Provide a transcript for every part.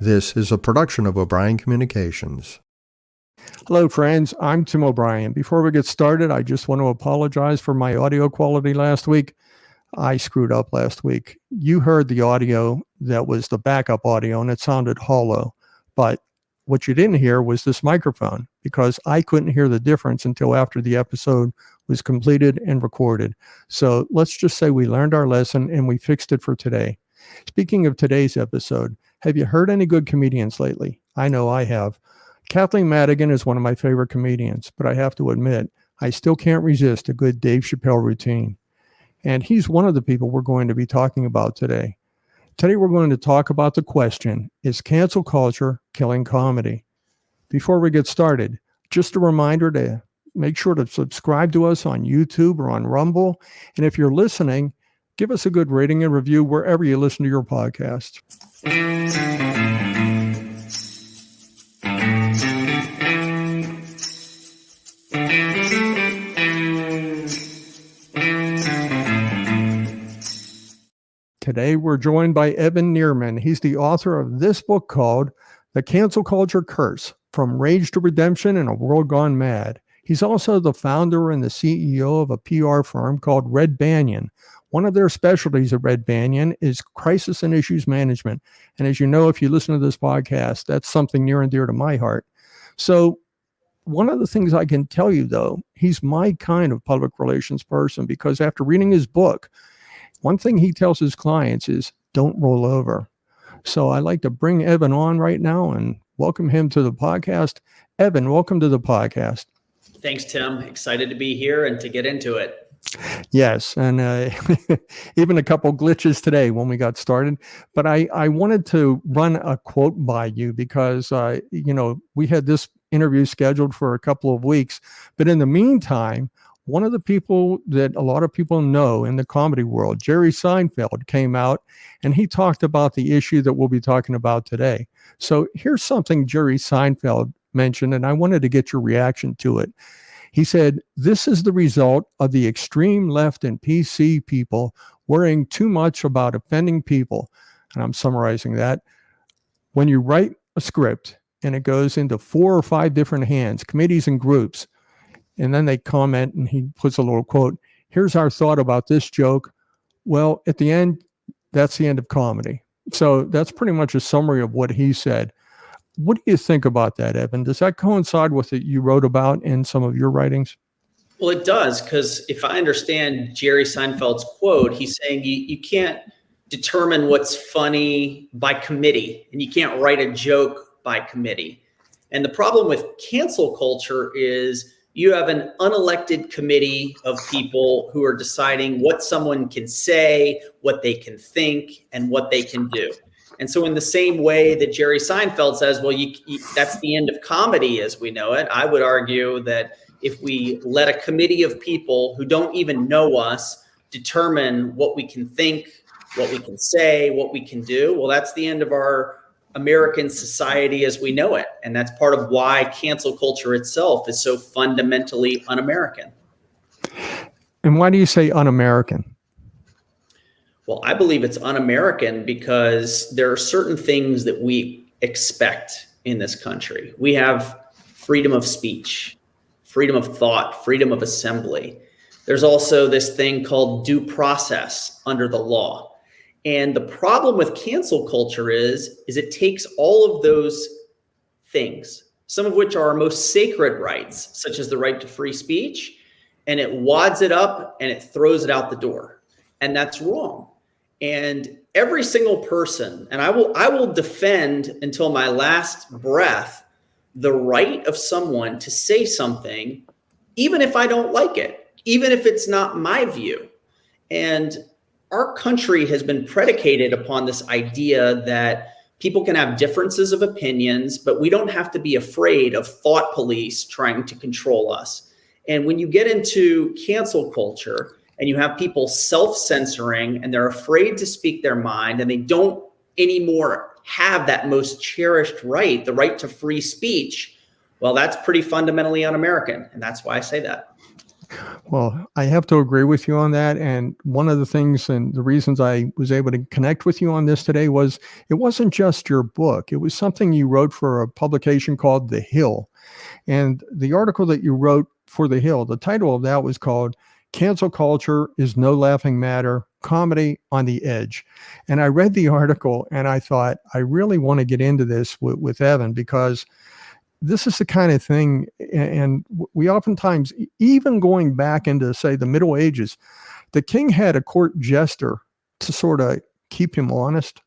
This is a production of O'Brien Communications. Hello, friends. I'm Tim O'Brien. Before we get started, I just want to apologize for my audio quality last week. I screwed up last week. You heard the audio that was the backup audio, and it sounded hollow. But what you didn't hear was this microphone, because I couldn't hear the difference until after the episode was completed and recorded. So let's just say we learned our lesson and we fixed it for today. Speaking of today's episode, have you heard any good comedians lately? I know I have. Kathleen Madigan is one of my favorite comedians, but I have to admit, I still can't resist a good Dave Chappelle routine. And he's one of the people we're going to be talking about today. Today, we're going to talk about the question, is cancel culture killing comedy? Before we get started, just a reminder to make sure to subscribe to us on YouTube or on Rumble. And if you're listening, give us a good rating and review wherever you listen to your podcast. Today, we're joined by Evan Nierman. He's the author of this book called The Cancel Culture Curse, From Rage to Redemption in a World Gone Mad. He's also the founder and the CEO of a PR firm called Red Banyan. One of their specialties at Red Banyan is crisis and issues management. And as you know, if you listen to this podcast, that's something near and dear to my heart. So one of the things I can tell you, though, he's my kind of public relations person, because after reading his book, one thing he tells his clients is don't roll over. So I like to bring Evan on right now and welcome him to the podcast. Evan, welcome to the podcast. Thanks, Tim. Excited to be here and to get into it. Yes, and even a couple glitches today when we got started. But I wanted to run a quote by you because, we had this interview scheduled for a couple of weeks. But in the meantime, one of the people that a lot of people know in the comedy world, Jerry Seinfeld, came out and he talked about the issue that we'll be talking about today. So here's something Jerry Seinfeld mentioned, and I wanted to get your reaction to it. He said, "This is the result of the extreme left and PC people worrying too much about offending people." And I'm summarizing that. When you write a script and it goes into 4 or 5 different hands, committees and groups, and then they comment and he puts a little quote, "Here's our thought about this joke." Well, at the end, that's the end of comedy. So that's pretty much a summary of what he said. What do you think about that, Evan? Does that coincide with what you wrote about in some of your writings? Well, it does, because if I understand Jerry Seinfeld's quote, he's saying you can't determine what's funny by committee, and you can't write a joke by committee. And the problem with cancel culture is you have an unelected committee of people who are deciding what someone can say, what they can think, and what they can do. And so in the same way that Jerry Seinfeld says, well, that's the end of comedy as we know it, I would argue that if we let a committee of people who don't even know us determine what we can think, what we can say, what we can do, well, that's the end of our American society as we know it. And that's part of why cancel culture itself is so fundamentally un-American. And why do you say un-American? Well, I believe it's un-American because there are certain things that we expect in this country. We have freedom of speech, freedom of thought, freedom of assembly. There's also this thing called due process under the law. And the problem with cancel culture is it takes all of those things, some of which are our most sacred rights, such as the right to free speech, and it wads it up and it throws it out the door. And that's wrong. And every single person, and I will defend until my last breath the right of someone to say something, even if I don't like it, even if it's not my view. And our country has been predicated upon this idea that people can have differences of opinions, but we don't have to be afraid of thought police trying to control us. And when you get into cancel culture and you have people self-censoring and they're afraid to speak their mind and they don't anymore have that most cherished right, the right to free speech, well, that's pretty fundamentally un-American. And that's why I say that. Well, I have to agree with you on that. And one of the things and the reasons I was able to connect with you on this today was it wasn't just your book. It was something you wrote for a publication called The Hill. And the article that you wrote for The Hill, the title of that was called Cancel Culture is No Laughing Matter, Comedy on the Edge. And I read the article and I thought, I really want to get into this with Evan, because this is the kind of thing, and we oftentimes, even going back into, say, the Middle Ages, the king had a court jester to sort of keep him honest,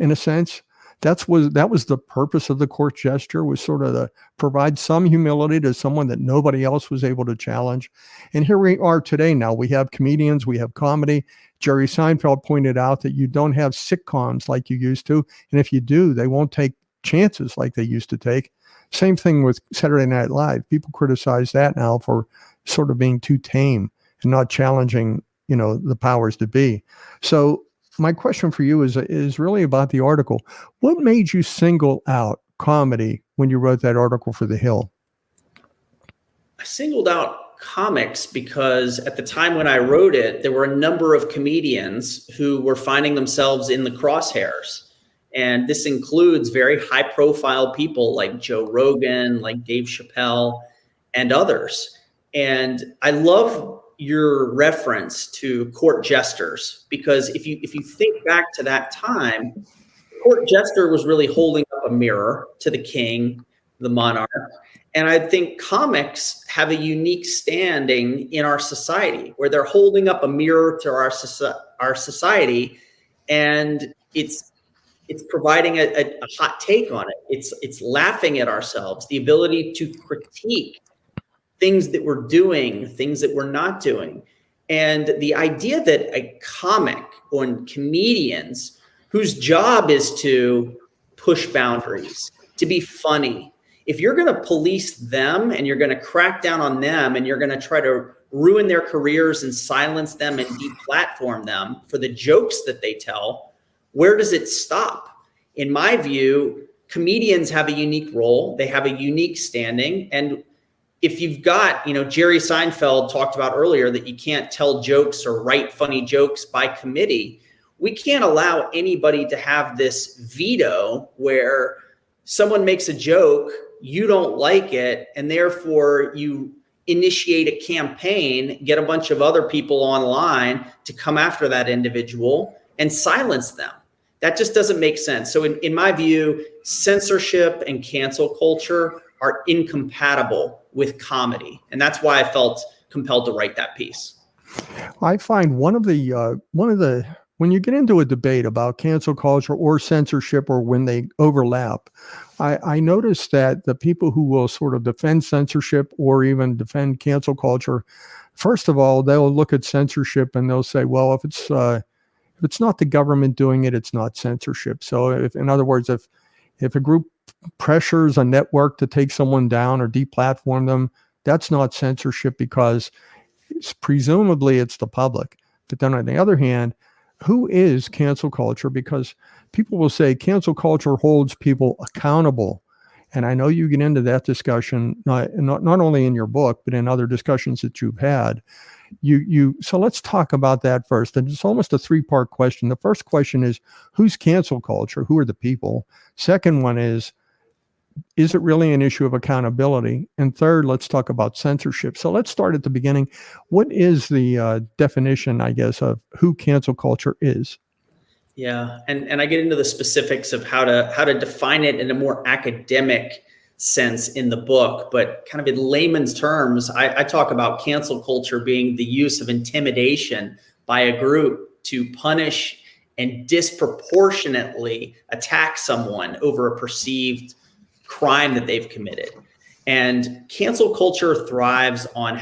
in a sense. That was the purpose of the court jester, was sort of to provide some humility to someone that nobody else was able to challenge. And here we are today. Now we have comedians, we have comedy. Jerry Seinfeld pointed out that you don't have sitcoms like you used to, and if you do, they won't take chances like they used to take. Same thing with Saturday Night Live. People criticize that now for sort of being too tame and not challenging, the powers to be. So my question for you is really about the article. What made you single out comedy when you wrote that article for The Hill? I singled out comics because at the time when I wrote it, there were a number of comedians who were finding themselves in the crosshairs. And this includes very high profile people like Joe Rogan, like Dave Chappelle, and others. And I love your reference to court jesters, because if you think back to that time, the court jester was really holding up a mirror to the king, the monarch. And I think comics have a unique standing in our society where they're holding up a mirror to our society, and it's providing a hot take on it. It's laughing at ourselves, the ability to critique things that we're doing, things that we're not doing. And the idea that a comic or comedians whose job is to push boundaries, to be funny, if you're going to police them and you're going to crack down on them and you're going to try to ruin their careers and silence them and deplatform them for the jokes that they tell, where does it stop? In my view, comedians have a unique role. They have a unique standing. And if you've got, Jerry Seinfeld talked about earlier that you can't tell jokes or write funny jokes by committee, we can't allow anybody to have this veto where someone makes a joke, you don't like it, and therefore you initiate a campaign, get a bunch of other people online to come after that individual and silence them. That just doesn't make sense. So in my view, censorship and cancel culture are incompatible with comedy. And that's why I felt compelled to write that piece. I find one of the when you get into a debate about cancel culture or censorship, or when they overlap, I notice that the people who will sort of defend censorship or even defend cancel culture, first of all, they'll look at censorship and they'll say, well, if it's not the government doing it, it's not censorship. So in other words, if a group pressures a network to take someone down or deplatform them, that's not censorship because presumably it's the public. But then on the other hand, who is cancel culture? Because people will say cancel culture holds people accountable. And I know you get into that discussion, not only in your book, but in other discussions that you've had. So let's talk about that first. And it's almost a three-part question. The first question is, who's cancel culture? Who are the people? Second one is it really an issue of accountability? And third, let's talk about censorship. So let's start at the beginning. What is the definition, I guess, of who cancel culture is? Yeah, and I get into the specifics of how to define it in a more academic sense in the book, but kind of in layman's terms, I talk about cancel culture being the use of intimidation by a group to punish and disproportionately attack someone over a perceived crime that they've committed. And cancel culture thrives on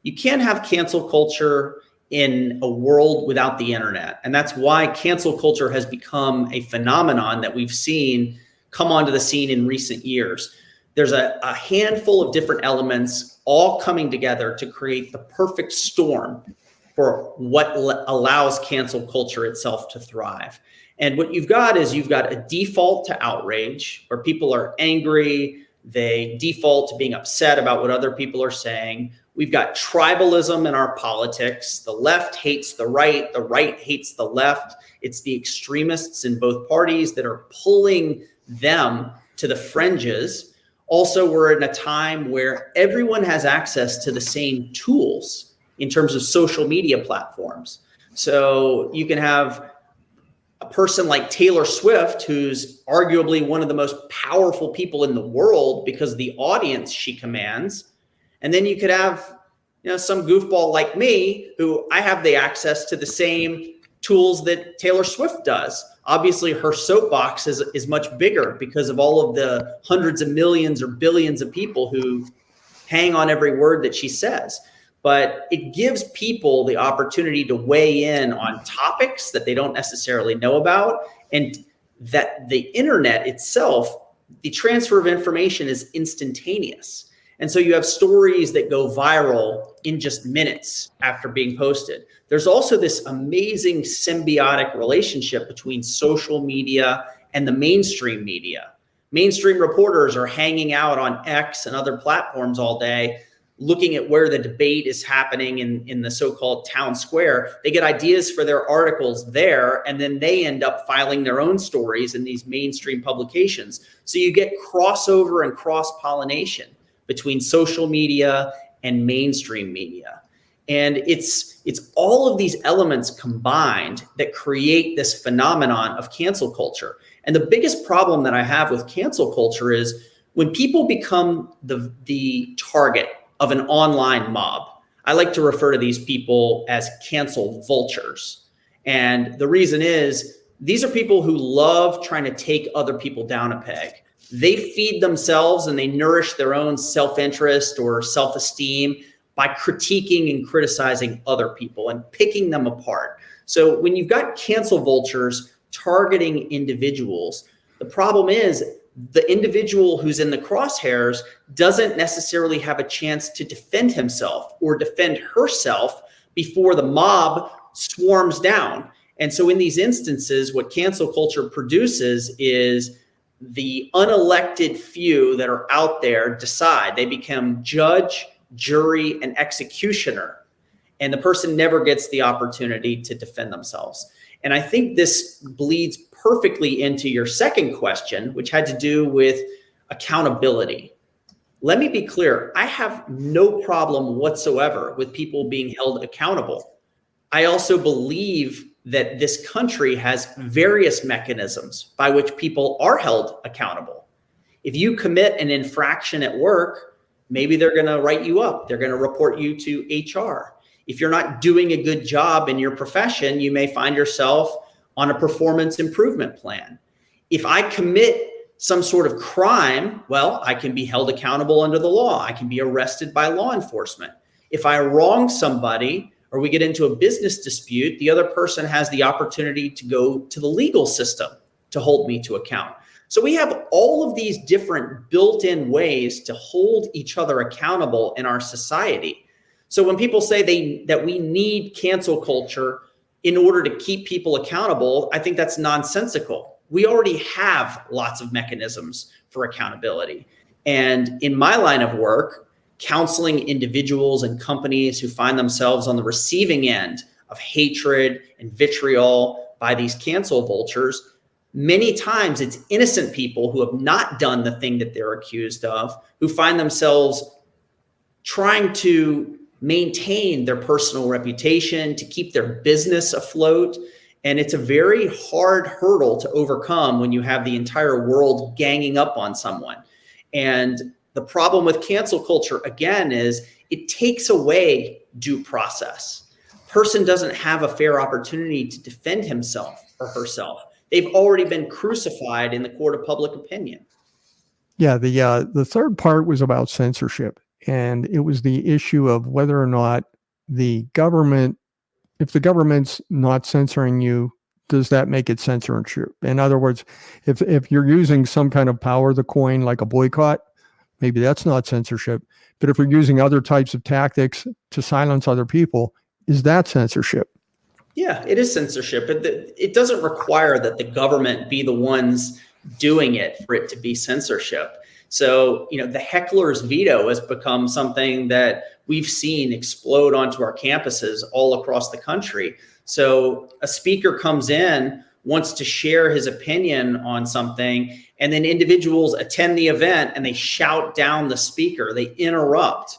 you can't have cancel culture in a world without the internet. And that's why cancel culture has become a phenomenon that we've seen come onto the scene in recent years. There's a handful of different elements all coming together to create the perfect storm for what allows cancel culture itself to thrive. And what you've got a default to outrage, where people are angry, they default to being upset about what other people are saying, We've got tribalism in our politics. The left hates the right hates the left. It's the extremists in both parties that are pulling them to the fringes. Also, we're in a time where everyone has access to the same tools in terms of social media platforms. So you can have a person like Taylor Swift, who's arguably one of the most powerful people in the world because of the audience she commands. And then you could have, some goofball like me, who I have the access to the same tools that Taylor Swift does. Obviously, her soapbox is much bigger because of all of the hundreds of millions or billions of people who hang on every word that she says. But it gives people the opportunity to weigh in on topics that they don't necessarily know about, and that the internet itself, the transfer of information is instantaneous. And so you have stories that go viral in just minutes after being posted. There's also this amazing symbiotic relationship between social media and the mainstream media. Mainstream reporters are hanging out on X and other platforms all day, looking at where the debate is happening in the so-called town square. They get ideas for their articles there, and then they end up filing their own stories in these mainstream publications. So you get crossover and cross-pollination between social media and mainstream media. And it's all of these elements combined that create this phenomenon of cancel culture. And the biggest problem that I have with cancel culture is when people become the target of an online mob. I like to refer to these people as cancel vultures. And the reason is these are people who love trying to take other people down a peg. They feed themselves and they nourish their own self-interest or self-esteem by critiquing and criticizing other people and picking them apart. So when you've got cancel vultures targeting individuals, the problem is the individual who's in the crosshairs doesn't necessarily have a chance to defend himself or defend herself before the mob swarms down. And so in these instances, what cancel culture produces is the unelected few that are out there decide. They become judge, jury, and executioner. And the person never gets the opportunity to defend themselves. And I think this bleeds perfectly into your second question, which had to do with accountability. Let me be clear. I have no problem whatsoever with people being held accountable. I also believe that this country has various mechanisms by which people are held accountable. If you commit an infraction at work, maybe they're going to write you up. They're going to report you to HR. If you're not doing a good job in your profession, you may find yourself on a performance improvement plan. If I commit some sort of crime, well, I can be held accountable under the law. I can be arrested by law enforcement. If I wrong somebody or we get into a business dispute, the other person has the opportunity to go to the legal system to hold me to account. So we have all of these different built-in ways to hold each other accountable in our society. So when people say that we need cancel culture in order to keep people accountable, I think that's nonsensical. We already have lots of mechanisms for accountability. And in my line of work, counseling individuals and companies who find themselves on the receiving end of hatred and vitriol by these cancel vultures, many times it's innocent people who have not done the thing that they're accused of, who find themselves trying to maintain their personal reputation, to keep their business afloat. And it's a very hard hurdle to overcome when you have the entire world ganging up on someone. And the problem with cancel culture, again, is it takes away due process. Person doesn't have a fair opportunity to defend himself or herself. They've already been crucified in the court of public opinion. Yeah, the third part was about censorship. And it was the issue of whether or not the government, if the government's not censoring you, does that make it censorship? In other words, if you're using some kind of power, the coin, like a boycott, maybe that's not censorship. But if you're using other types of tactics to silence other people, is that censorship? Yeah, it is censorship. But it doesn't require that the government be the ones doing it for it to be censorship. So, the heckler's veto has become something that we've seen explode onto our campuses all across the country. So a speaker comes in, wants to share his opinion on something, and then individuals attend the event and they shout down the speaker, they interrupt.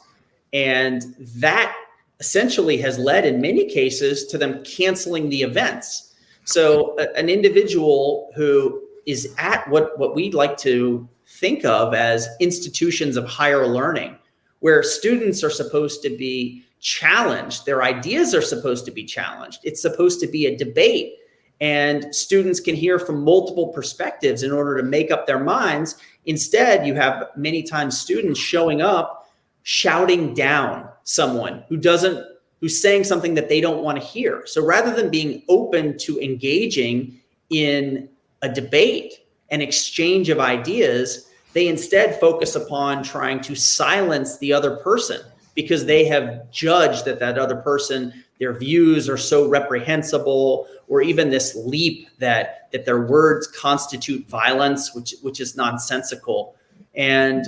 And that essentially has led in many cases to them canceling the events. So an individual who is at what we like to think of as institutions of higher learning, where students are supposed to be challenged, their ideas are supposed to be challenged. It's supposed to be a debate, and students can hear from multiple perspectives in order to make up their minds. Instead, you have many times students showing up, shouting down someone who's saying something that they don't want to hear. So rather than being open to engaging in a debate, an exchange of ideas, they instead focus upon trying to silence the other person because they have judged that other person, their views are so reprehensible, or even this leap that their words constitute violence, which is nonsensical. And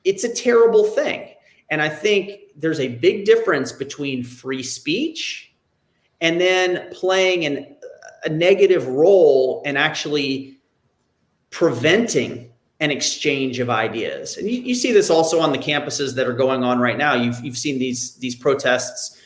it's a terrible thing. And I think there's a big difference between free speech and then playing a negative role and actually preventing an exchange of ideas. And you see this also on the campuses that are going on right now. You've seen these protests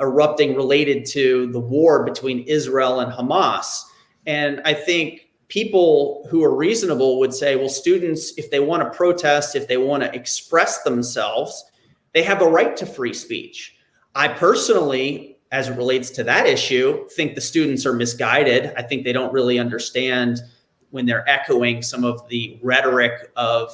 erupting related to the war between Israel and Hamas. And I think people who are reasonable would say, well, students, if they want to protest, if they want to express themselves, they have a right to free speech. I personally, as it relates to that issue, think the students are misguided. I think they don't really understand when they're echoing some of the rhetoric of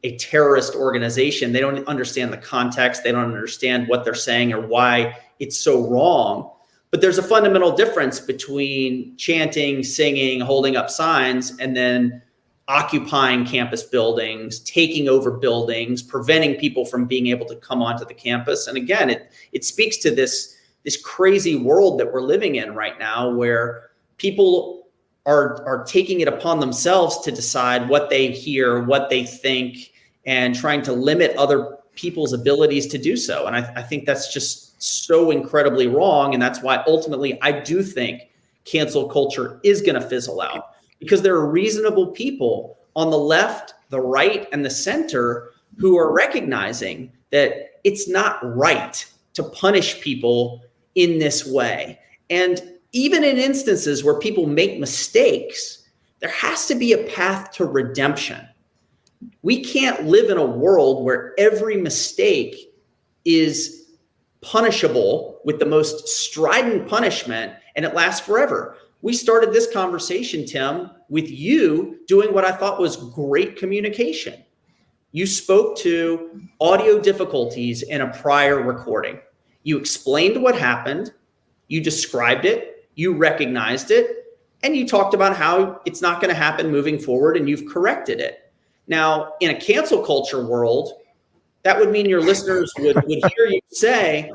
a terrorist organization. They don't understand the context. They don't understand what they're saying or why it's so wrong. But there's a fundamental difference between chanting, singing, holding up signs, and then occupying campus buildings, taking over buildings, preventing people from being able to come onto the campus. And again, it speaks to this crazy world that we're living in right now, where people are taking it upon themselves to decide what they hear, what they think, and trying to limit other people's abilities to do so. And I think that's just so incredibly wrong. And that's why ultimately I do think cancel culture is going to fizzle out, because there are reasonable people on the left, the right, and the center who are recognizing that it's not right to punish people in this way. And even in instances where people make mistakes, there has to be a path to redemption. We can't live in a world where every mistake is punishable with the most strident punishment and it lasts forever. We started this conversation, Tim, with you doing what I thought was great communication. You spoke to audio difficulties in a prior recording. You explained what happened, you described it, you recognized it, and you talked about how it's not going to happen moving forward, and you've corrected it. Now, in a cancel culture world, that would mean your listeners would hear you say,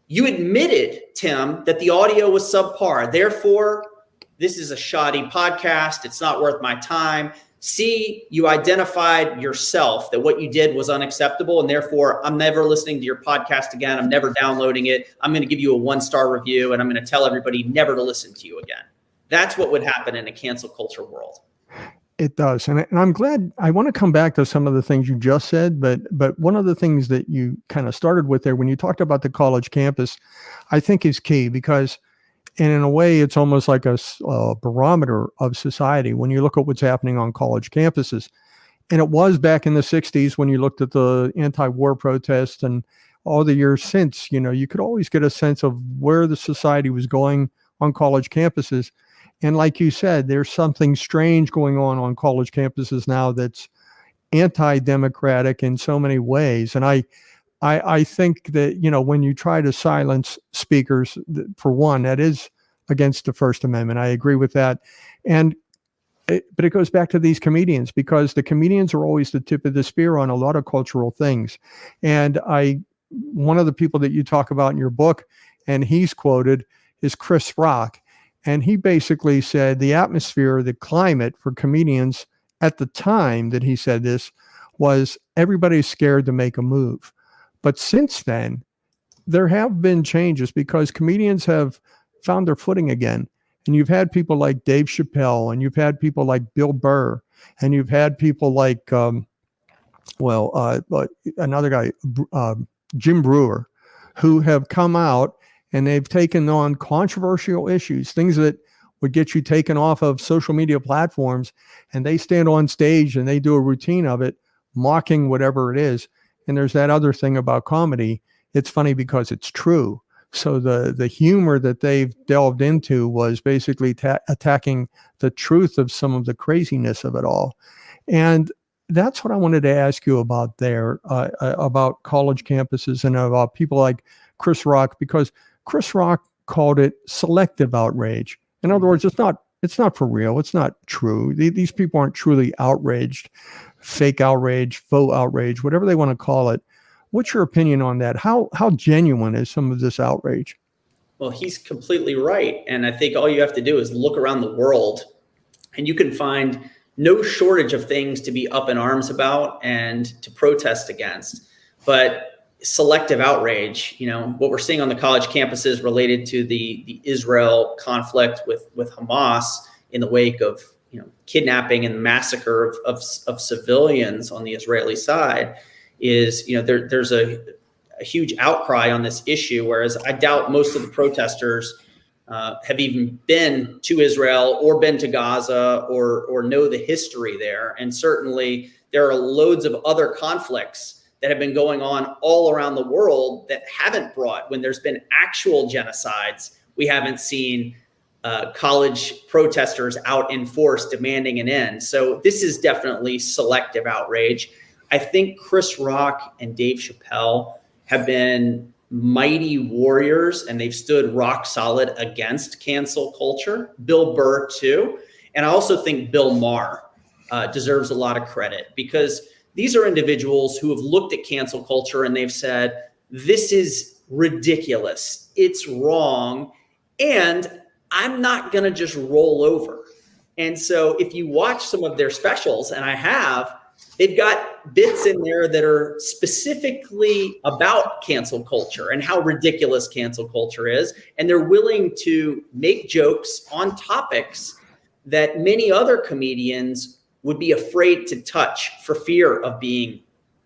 you admitted, Tim, that the audio was subpar. Therefore, this is a shoddy podcast. It's not worth my time. C, you identified yourself that what you did was unacceptable, and therefore I'm never listening to your podcast again. I'm never downloading it. I'm going to give you a 1-star review, and I'm going to tell everybody never to listen to you again. That's what would happen in a cancel culture world. It does. And I'm glad. I want to come back to some of the things you just said, but one of the things that you kind of started with there when you talked about the college campus, I think is key, because and in a way, it's almost like a barometer of society when you look at what's happening on college campuses. And it was back in the 60s when you looked at the anti-war protests and all the years since, you could always get a sense of where the society was going on college campuses. And like you said, there's something strange going on college campuses now that's anti-democratic in so many ways. And I think that, when you try to silence speakers, for one, that is against the First Amendment. I agree with that. But it goes back to these comedians, because the comedians are always the tip of the spear on a lot of cultural things. And one of the people that you talk about in your book, and he's quoted, is Chris Rock. And he basically said the atmosphere, the climate for comedians at the time that he said this was everybody's scared to make a move. But since then, there have been changes because comedians have found their footing again. And you've had people like Dave Chappelle, and you've had people like Bill Burr, and you've had people like, another guy, Jim Brewer, who have come out and they've taken on controversial issues, things that would get you taken off of social media platforms, and they stand on stage and they do a routine of it, mocking whatever it is. And there's that other thing about comedy. It's funny because it's true. So the humor that they've delved into was basically attacking the truth of some of the craziness of it all. And that's what I wanted to ask you about there, about college campuses and about people like Chris Rock, because Chris Rock called it selective outrage. In other words, it's not for real. It's not true. These people aren't truly outraged, fake outrage, faux outrage, whatever they want to call it. What's your opinion on that? How genuine is some of this outrage? Well, he's completely right. And I think all you have to do is look around the world and you can find no shortage of things to be up in arms about and to protest against. But selective outrage, what we're seeing on the college campuses related to the Israel conflict with Hamas in the wake of kidnapping and massacre of civilians on the Israeli side is, there's a huge outcry on this issue, whereas I doubt most of the protesters have even been to Israel or been to Gaza or know the history there. And certainly there are loads of other conflicts that have been going on all around the world that haven't brought, when there's been actual genocides, we haven't seen college protesters out in force demanding an end. So this is definitely selective outrage. I think Chris Rock and Dave Chappelle have been mighty warriors, and they've stood rock solid against cancel culture. Bill Burr too. And I also think Bill Maher deserves a lot of credit, because these are individuals who have looked at cancel culture and they've said, this is ridiculous. It's wrong. And I'm not going to just roll over. And so if you watch some of their specials, and I have, they've got bits in there that are specifically about cancel culture and how ridiculous cancel culture is. And they're willing to make jokes on topics that many other comedians would be afraid to touch for fear of being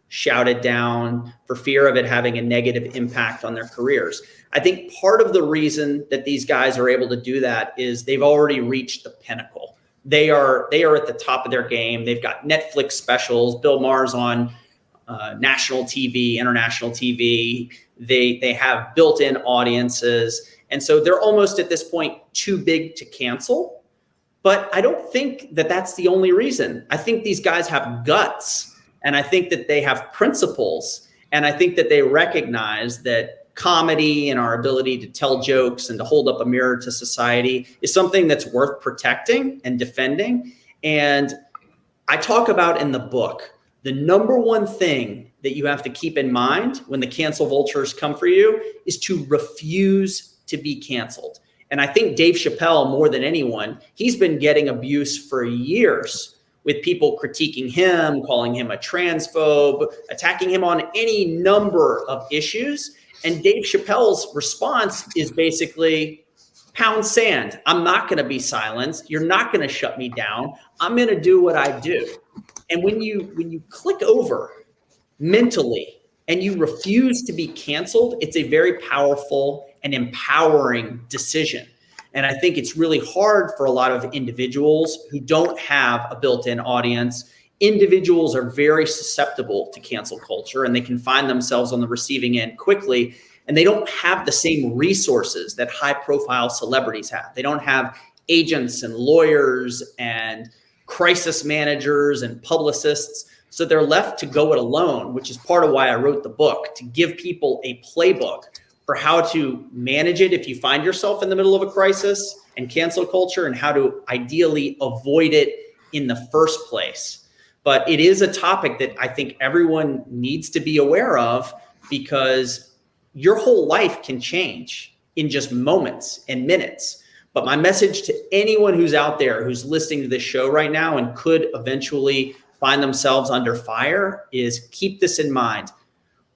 shouted down, for fear of it having a negative impact on their careers. I think part of the reason that these guys are able to do that is they've already reached the pinnacle. They are at the top of their game. They've got Netflix specials. Bill Maher's on national TV, international TV. They have built-in audiences. And so they're almost at this point too big to cancel. But I don't think that that's the only reason. I think these guys have guts, and I think that they have principles, and I think that they recognize that comedy and our ability to tell jokes and to hold up a mirror to society is something that's worth protecting and defending. And I talk about in the book, the number one thing that you have to keep in mind when the cancel vultures come for you is to refuse to be canceled. And I think Dave Chappelle, more than anyone, he's been getting abuse for years with people critiquing him, calling him a transphobe, attacking him on any number of issues. And Dave Chappelle's response is basically, pound sand. I'm not going to be silenced. You're not going to shut me down. I'm going to do what I do. And when you click over mentally and you refuse to be canceled, it's a very powerful and empowering decision. And I think it's really hard for a lot of individuals who don't have a built-in audience. Individuals are very susceptible to cancel culture, and they can find themselves on the receiving end quickly. And they don't have the same resources that high-profile celebrities have. They don't have agents and lawyers and crisis managers and publicists. So they're left to go it alone, which is part of why I wrote the book, to give people a playbook for how to manage it if you find yourself in the middle of a crisis and cancel culture, and how to ideally avoid it in the first place. But it is a topic that I think everyone needs to be aware of, because your whole life can change in just moments and minutes. But my message to anyone who's out there who's listening to this show right now and could eventually find themselves under fire is keep this in mind.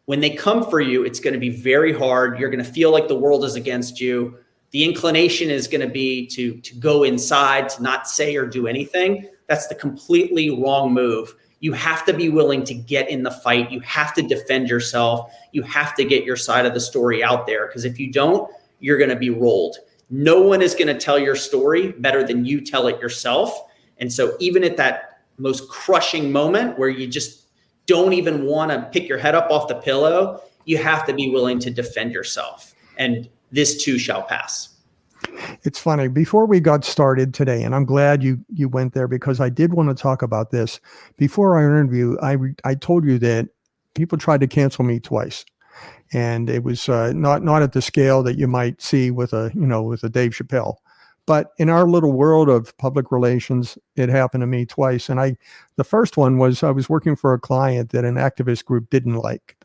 When they come for you, it's going to be very hard. You're going to feel like the world is against you. The inclination is going to be to go inside, to not say or do anything. That's the completely wrong move. You have to be willing to get in the fight. You have to defend yourself. You have to get your side of the story out there, because if you don't, you're going to be rolled. No one is going to tell your story better than you tell it yourself. And so even at that most crushing moment where you just don't even want to pick your head up off the pillow, you have to be willing to defend yourself. And this too shall pass. It's funny. Before we got started today, and I'm glad you went there, because I did want to talk about this. Before our interview, I told you that people tried to cancel me twice. And it was not at the scale that you might see with a Dave Chappelle. But in our little world of public relations, it happened to me twice. And the first one was I was working for a client that an activist group didn't like.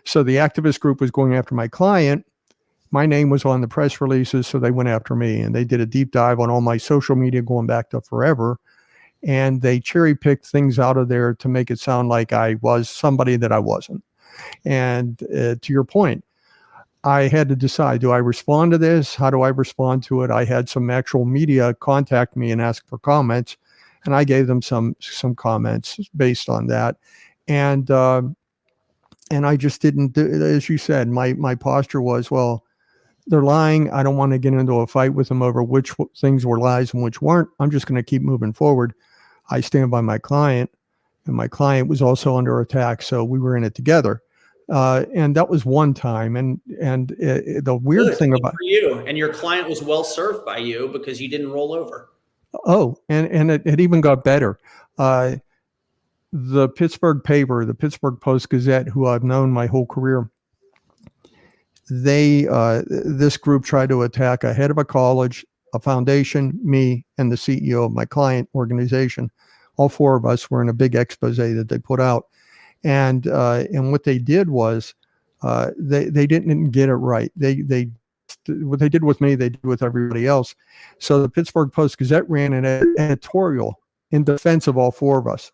So the activist group was going after my client. My name was on the press releases, so they went after me. And they did a deep dive on all my social media going back to forever. And they cherry-picked things out of there to make it sound like I was somebody that I wasn't. And to your point, I had to decide, do I respond to this? How do I respond to it? I had some actual media contact me and ask for comments, and I gave them some comments based on that. And I just didn't do, as you said, my posture was, well, they're lying. I don't want to get into a fight with them over which things were lies and which weren't. I'm just going to keep moving forward. I stand by my client, and my client was also under attack, so we were in it together. And that was one time. And the weird thing about for you, and your client was well served by you because you didn't roll over. Oh, and it even got better. The Pittsburgh paper, the Pittsburgh Post-Gazette, who I've known my whole career, this group tried to attack a head of a college, a foundation, me, and the CEO of my client organization. All four of us were in a big expose that they put out. And what they did was they didn't get it right. What they did with me, they did with everybody else. So the Pittsburgh Post-Gazette ran an editorial in defense of all four of us.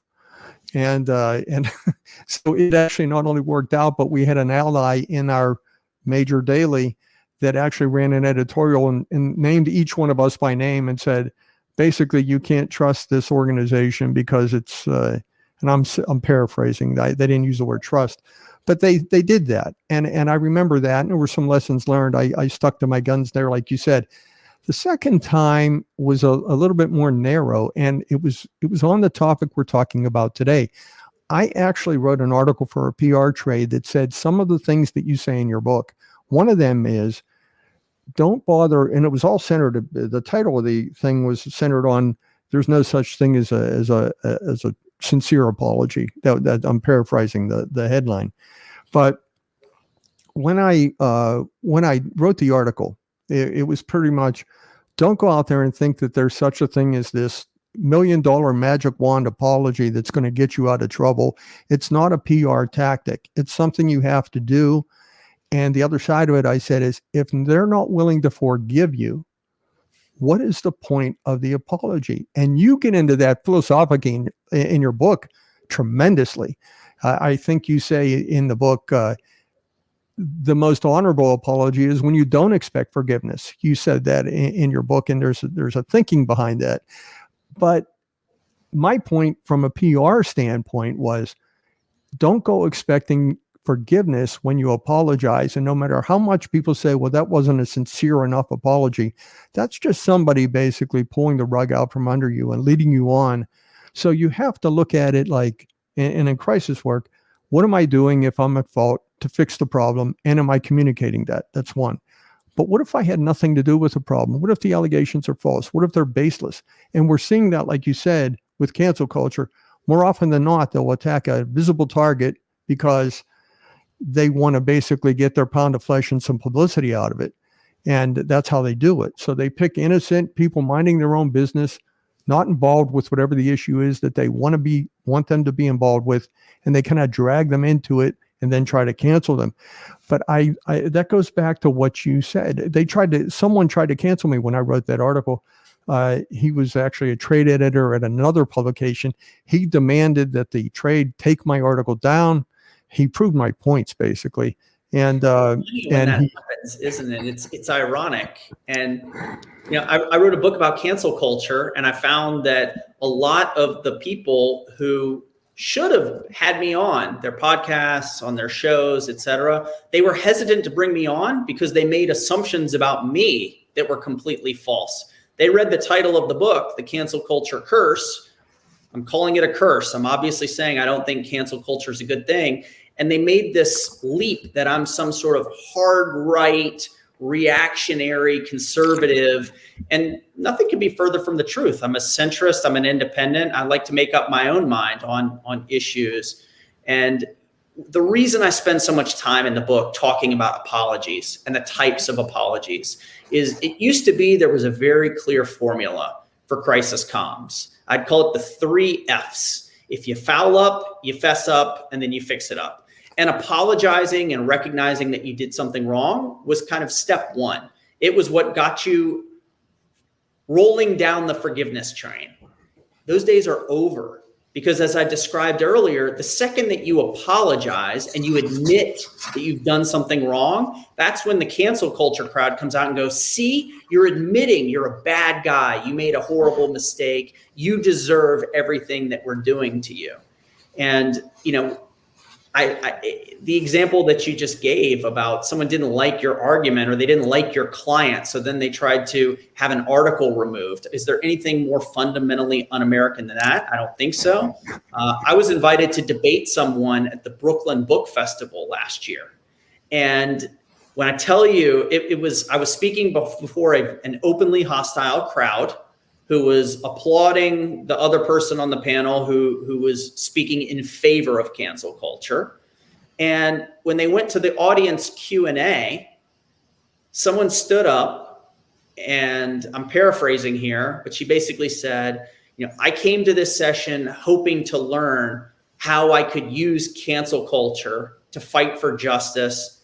And so it actually not only worked out, but we had an ally in our major daily that actually ran an editorial and named each one of us by name and said, basically, you can't trust this organization because it's and I'm paraphrasing. They didn't use the word trust, but they did that. And I remember that. And there were some lessons learned. I stuck to my guns there, like you said. The second time was a little bit more narrow, and it was on the topic we're talking about today. I actually wrote an article for a PR trade that said some of the things that you say in your book. One of them is, don't bother, and it was all centered. The title of the thing was centered on there's no such thing as a sincere apology. That I'm paraphrasing the headline, but when I wrote the article, it was pretty much, don't go out there and think that there's such a thing as this $1 million magic wand apology that's going to get you out of trouble. It's not a PR tactic. It's something you have to do. And the other side of it, I said, is if they're not willing to forgive you, what is the point of the apology? And you get into that philosophically in your book tremendously. I think you say in the book, the most honorable apology is when you don't expect forgiveness. You said that in your book, and there's a thinking behind that. But my point from a PR standpoint was, don't go expecting forgiveness when you apologize. And no matter how much people say, well, that wasn't a sincere enough apology, that's just somebody basically pulling the rug out from under you and leading you on. So you have to look at it like, and in crisis work, what am I doing if I'm at fault to fix the problem? And am I communicating that? That's one. But what if I had nothing to do with the problem? What if the allegations are false? What if they're baseless? And we're seeing that, like you said, with cancel culture. More often than not, they'll attack a visible target because they want to basically get their pound of flesh and some publicity out of it. And that's how they do it. So they pick innocent people minding their own business, not involved with whatever the issue is that they want them to be involved with, and they kind of drag them into it and then try to cancel them. But I that goes back to what you said. Someone tried to cancel me when I wrote that article. He was actually a trade editor at another publication. He demanded that the trade take my article down he proved my points basically. And When and that he, happens, isn't it? It's ironic. And I wrote a book about cancel culture, and I found that a lot of the people who should have had me on their podcasts, on their shows, etc., they were hesitant to bring me on because they made assumptions about me that were completely false. They read the title of the book, The Cancel Culture Curse. I'm calling it a curse. I'm obviously saying I don't think cancel culture is a good thing. And they made this leap that I'm some sort of hard right, reactionary, conservative, and nothing could be further from the truth. I'm a centrist. I'm an independent. I like to make up my own mind on issues. And the reason I spend so much time in the book talking about apologies and the types of apologies is it used to be there was a very clear formula for crisis comms. I'd call it the 3 F's. If you foul up, you fess up, and then you fix it up. And apologizing and recognizing that you did something wrong was kind of step 1. It was what got you rolling down the forgiveness train. Those days are over because, as I described earlier, the second that you apologize and you admit that you've done something wrong, that's when the cancel culture crowd comes out and goes, see, you're admitting you're a bad guy. You made a horrible mistake. You deserve everything that we're doing to you. And, the example that you just gave about someone didn't like your argument or they didn't like your client, so then they tried to have an article removed. Is there anything more fundamentally un-American than that? I don't think so. I was invited to debate someone at the Brooklyn Book Festival last year. And when I tell you, I was speaking before an openly hostile crowd who was applauding the other person on the panel who was speaking in favor of cancel culture. And when they went to the audience Q&A, someone stood up, and I'm paraphrasing here, but she basically said, I came to this session hoping to learn how I could use cancel culture to fight for justice.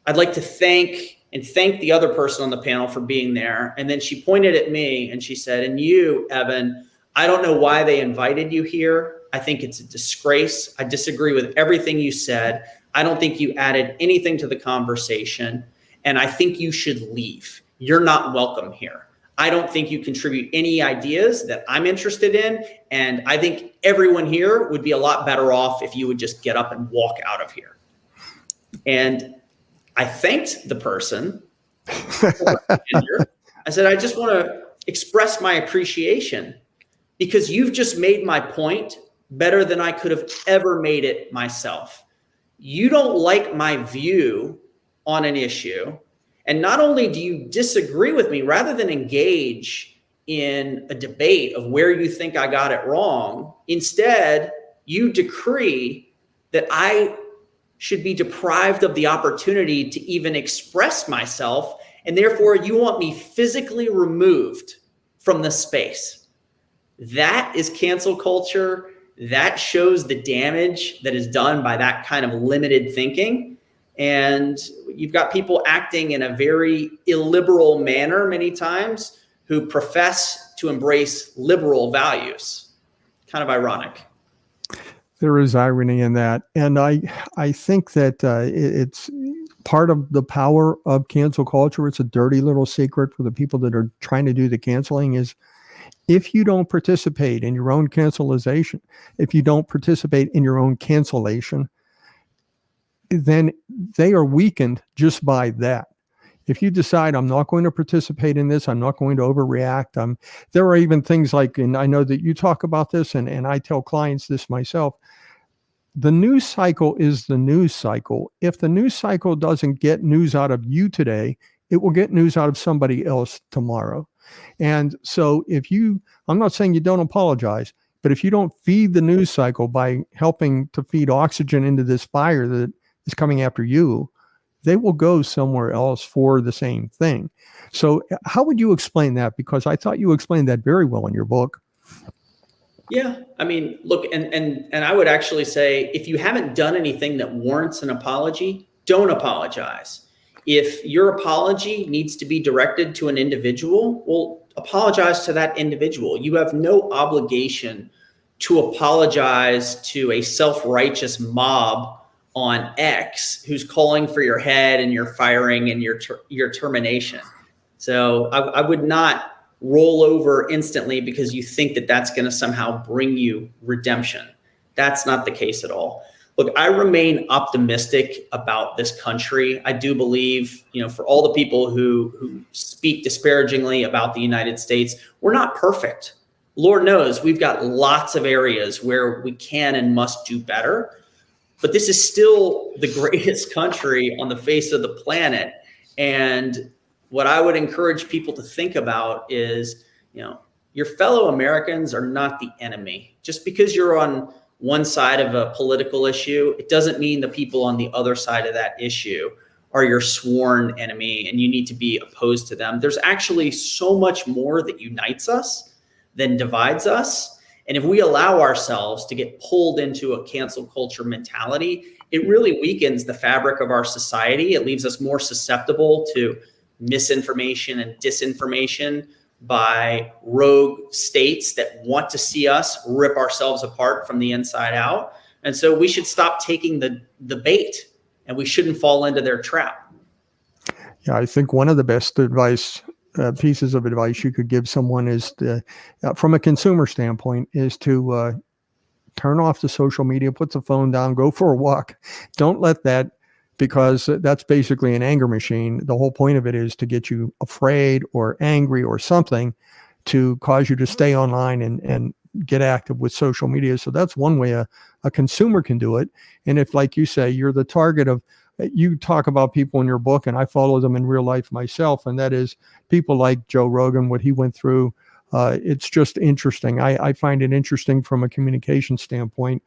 I'd like to thank the other person on the panel for being there. And then she pointed at me and she said, and you, Evan, I don't know why they invited you here. I think it's a disgrace. I disagree with everything you said. I don't think you added anything to the conversation. And I think you should leave. You're not welcome here. I don't think you contribute any ideas that I'm interested in. And I think everyone here would be a lot better off if you would just get up and walk out of here. And I thanked the person. I said, I just want to express my appreciation because you've just made my point better than I could have ever made it myself. You don't like my view on an issue. And not only do you disagree with me, rather than engage in a debate of where you think I got it wrong, instead, you decree that I should be deprived of the opportunity to even express myself, and therefore you want me physically removed from the space. That is cancel culture. That shows the damage that is done by that kind of limited thinking. And you've got people acting in a very illiberal manner many times who profess to embrace liberal values. Kind of ironic. There is irony in that. And I think that it's part of the power of cancel culture. It's a dirty little secret for the people that are trying to do the canceling is if you don't participate in your own cancelization, if you don't participate in your own cancellation, then they are weakened just by that. If you decide I'm not going to participate in this, I'm not going to overreact. There are even things like, and I know that you talk about this, and I tell clients this myself, the news cycle is the news cycle. If the news cycle doesn't get news out of you today, it will get news out of somebody else tomorrow. And so I'm not saying you don't apologize, but if you don't feed the news cycle by helping to feed oxygen into this fire that is coming after you, they will go somewhere else for the same thing. So how would you explain that? Because I thought you explained that very well in your book. Yeah, I mean, look, and I would actually say, if you haven't done anything that warrants an apology, don't apologize. If your apology needs to be directed to an individual, well, apologize to that individual. You have no obligation to apologize to a self-righteous mob on X who's calling for your head and your firing and your termination. So I would not roll over instantly because you think that that's going to somehow bring you redemption. That's not the case at all. Look, I remain optimistic about this country. I do believe, for all the people who speak disparagingly about the United States, we're not perfect. Lord knows we've got lots of areas where we can and must do better. But this is still the greatest country on the face of the planet. And what I would encourage people to think about is, your fellow Americans are not the enemy. Just because you're on one side of a political issue, it doesn't mean the people on the other side of that issue are your sworn enemy and you need to be opposed to them. There's actually so much more that unites us than divides us. And if we allow ourselves to get pulled into a cancel culture mentality, it really weakens the fabric of our society. It leaves us more susceptible to misinformation and disinformation by rogue states that want to see us rip ourselves apart from the inside out. And so we should stop taking the bait, and we shouldn't fall into their trap. Yeah, I think one of the best pieces of advice you could give someone is from a consumer standpoint is to turn off the social media, put the phone down, go for a walk. Don't let that, because that's basically an anger machine. The whole point of it is to get you afraid or angry or something to cause you to stay online and get active with social media. So that's one way a consumer can do it. And if, like you say, you're the target of, you talk about people in your book, and I follow them in real life myself, and that is people like Joe Rogan, what he went through. It's just interesting. I find it interesting from a communication standpoint.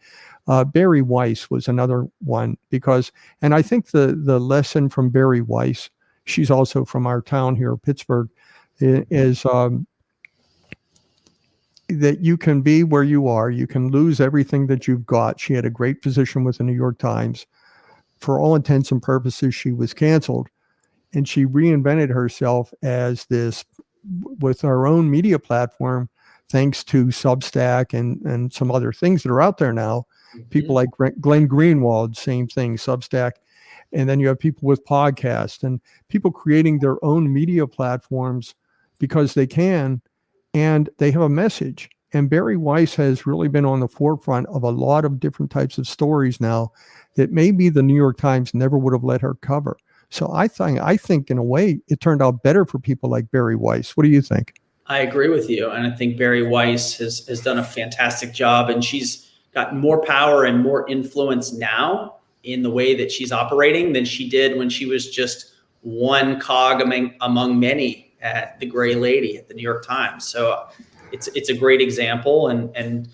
Barry Weiss was another one and I think the lesson from Barry Weiss, she's also from our town here, Pittsburgh, is that you can be where you are. You can lose everything that you've got. She had a great position with the New York Times. For all intents and purposes, she was canceled, and she reinvented herself as this with her own media platform, thanks to Substack and some other things that are out there now. Mm-hmm. People like Glenn Greenwald, same thing, Substack. And then you have people with podcasts and people creating their own media platforms because they can, and they have a message. And Barry Weiss has really been on the forefront of a lot of different types of stories now that maybe the New York Times never would have let her cover. So I think in a way it turned out better for people like Barry Weiss. What do you think? I agree with you. And I think Barry Weiss has done a fantastic job, and she's got more power and more influence now in the way that she's operating than she did when she was just one cog among many at the Gray Lady at the New York Times. So it's a great example. And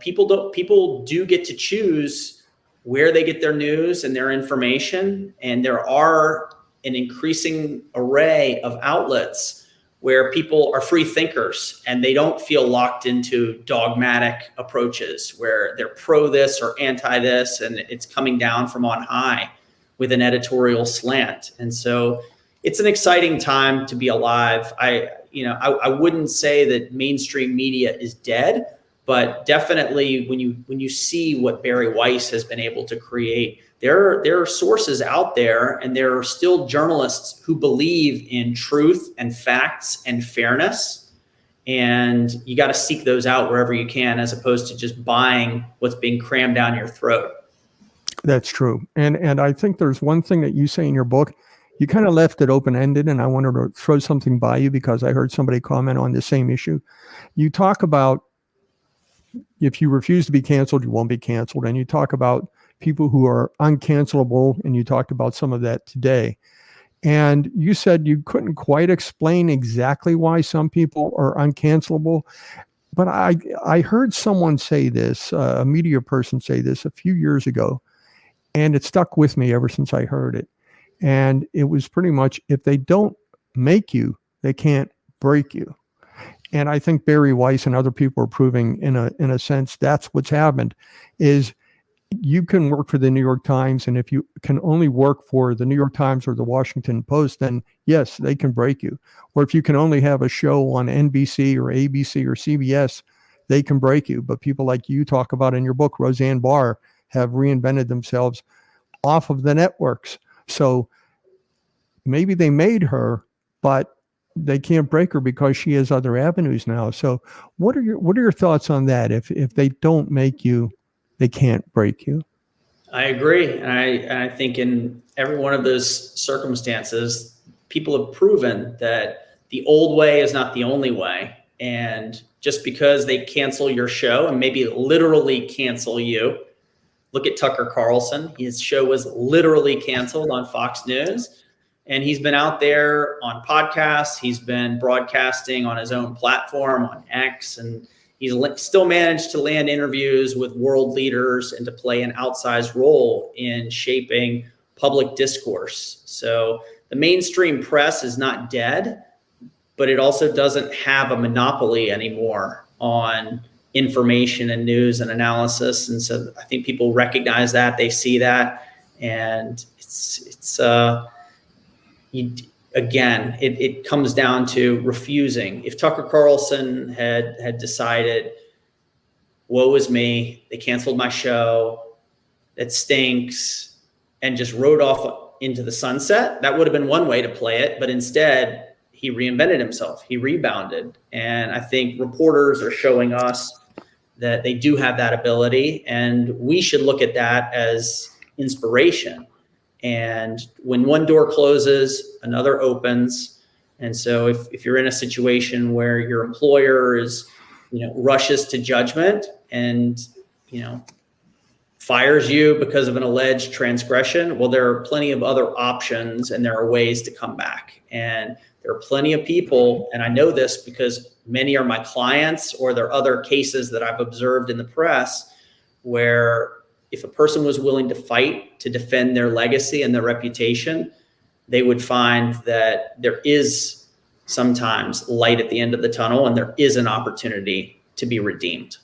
people do get to choose where they get their news and their information. And there are an increasing array of outlets where people are free thinkers and they don't feel locked into dogmatic approaches where they're pro this or anti this, and it's coming down from on high with an editorial slant. And so it's an exciting time to be alive. I wouldn't say that mainstream media is dead, but definitely when you see what Barry Weiss has been able to create, there are sources out there, and there are still journalists who believe in truth and facts and fairness. And you got to seek those out wherever you can, as opposed to just buying what's being crammed down your throat. That's true. And I think there's one thing that you say in your book. You kind of left it open-ended, and I wanted to throw something by you because I heard somebody comment on the same issue. You talk about if you refuse to be canceled, you won't be canceled. And you talk about people who are uncancelable, and you talked about some of that today. And you said you couldn't quite explain exactly why some people are uncancelable. But I heard someone say this, a media person say this a few years ago, and it stuck with me ever since I heard it. And it was pretty much, if they don't make you, they can't break you. And I think Barry Weiss and other people are proving in a sense that's what's happened, is you can work for the New York Times, and if you can only work for the New York Times or the Washington Post, then yes, they can break you. Or if you can only have a show on NBC or ABC or CBS, they can break you. But people like you talk about in your book, Roseanne Barr, have reinvented themselves off of the networks. So maybe they made her, but they can't break her because she has other avenues now. So what are your thoughts on that? If they don't make you, they can't break you. I agree. And I think in every one of those circumstances, people have proven that the old way is not the only way. And just because they cancel your show and maybe literally cancel you, look at Tucker Carlson. His show was literally canceled on Fox News. And he's been out there on podcasts. He's been broadcasting on his own platform on X. And he's still managed to land interviews with world leaders and to play an outsized role in shaping public discourse. So the mainstream press is not dead, but it also doesn't have a monopoly anymore on information and news and analysis. And so I think people recognize that, they see that, and it comes down to refusing. If Tucker Carlson had decided, woe is me, they canceled my show, it stinks, and just rode off into the sunset, that would have been one way to play it. But instead, he reinvented himself. He rebounded. And I think reporters are showing us that they do have that ability, and we should look at that as inspiration. And when one door closes, another opens. And so if you're in a situation where your employer is, rushes to judgment and, fires you because of an alleged transgression, well, there are plenty of other options and there are ways to come back. And there are plenty of people, and I know this because many are my clients, or there are other cases that I've observed in the press where if a person was willing to fight to defend their legacy and their reputation, they would find that there is sometimes light at the end of the tunnel and there is an opportunity to be redeemed.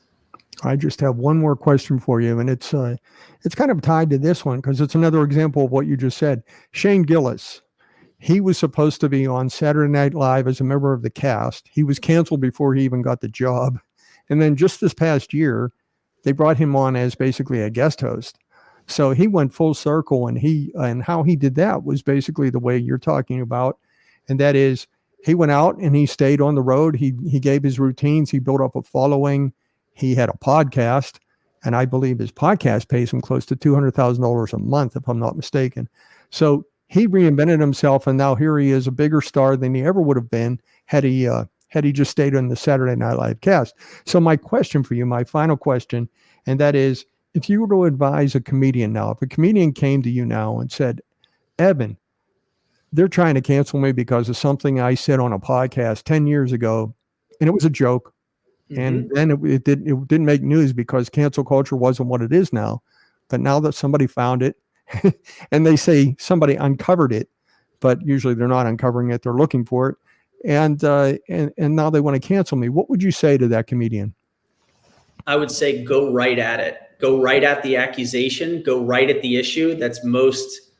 I just have one more question for you, and it's kind of tied to this one because it's another example of what you just said. Shane Gillis, he was supposed to be on Saturday Night Live as a member of the cast. He was canceled before he even got the job. And then just this past year, they brought him on as basically a guest host. So he went full circle, and how he did that was basically the way you're talking about. And that is, he went out and he stayed on the road. He gave his routines. He built up a following. He had a podcast, and I believe his podcast pays him close to $200,000 a month, if I'm not mistaken. So he reinvented himself, and now here he is, a bigger star than he ever would have been had he just stayed on the Saturday Night Live cast. So my question for you, my final question, and that is, if you were to advise a comedian now, if a comedian came to you now and said, Evan, they're trying to cancel me because of something I said on a podcast 10 years ago, and it was a joke. And then it didn't make news because cancel culture wasn't what it is now. But now that somebody found it, and they say somebody uncovered it, but usually they're not uncovering it, they're looking for it. And now they want to cancel me. What would you say to that comedian? I would say go right at it. Go right at the accusation. Go right at the issue that's most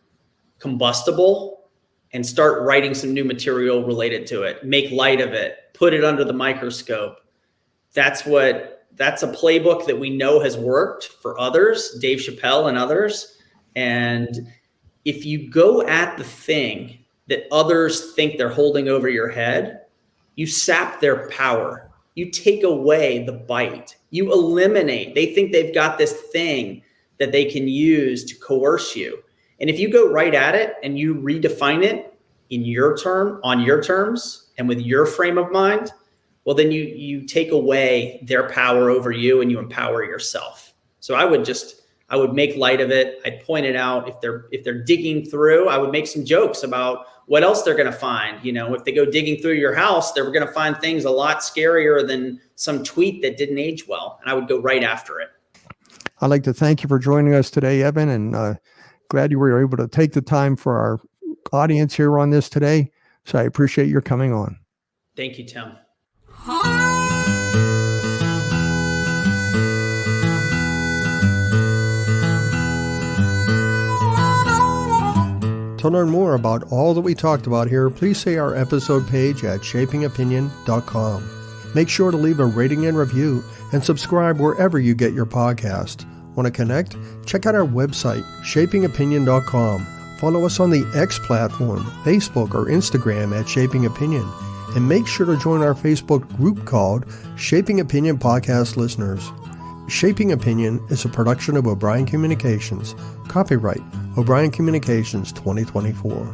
combustible, and start writing some new material related to it. Make light of it. Put it under the microscope. That's a playbook that we know has worked for others, Dave Chappelle and others. And if you go at the thing that others think they're holding over your head, you sap their power. You take away the bite. You eliminate. They think they've got this thing that they can use to coerce you. And if you go right at it and you redefine it in your term, on your terms, and with your frame of mind, well, then you take away their power over you and you empower yourself. So I would make light of it. I'd point it out. If they're digging through, I would make some jokes about what else they're going to find. If they go digging through your house, they're going to find things a lot scarier than some tweet that didn't age well. And I would go right after it. I'd like to thank you for joining us today, Evan, and glad you were able to take the time for our audience here on this today. So I appreciate your coming on. Thank you, Tim. To learn more about all that we talked about here, please see our episode page at shapingopinion.com. Make sure to leave a rating and review and subscribe wherever you get your podcast. Want to connect? Check out our website, shapingopinion.com. Follow us on the X platform, Facebook or Instagram at Shaping Opinion. And make sure to join our Facebook group called Shaping Opinion Podcast Listeners. Shaping Opinion is a production of O'Brien Communications. Copyright O'Brien Communications 2024.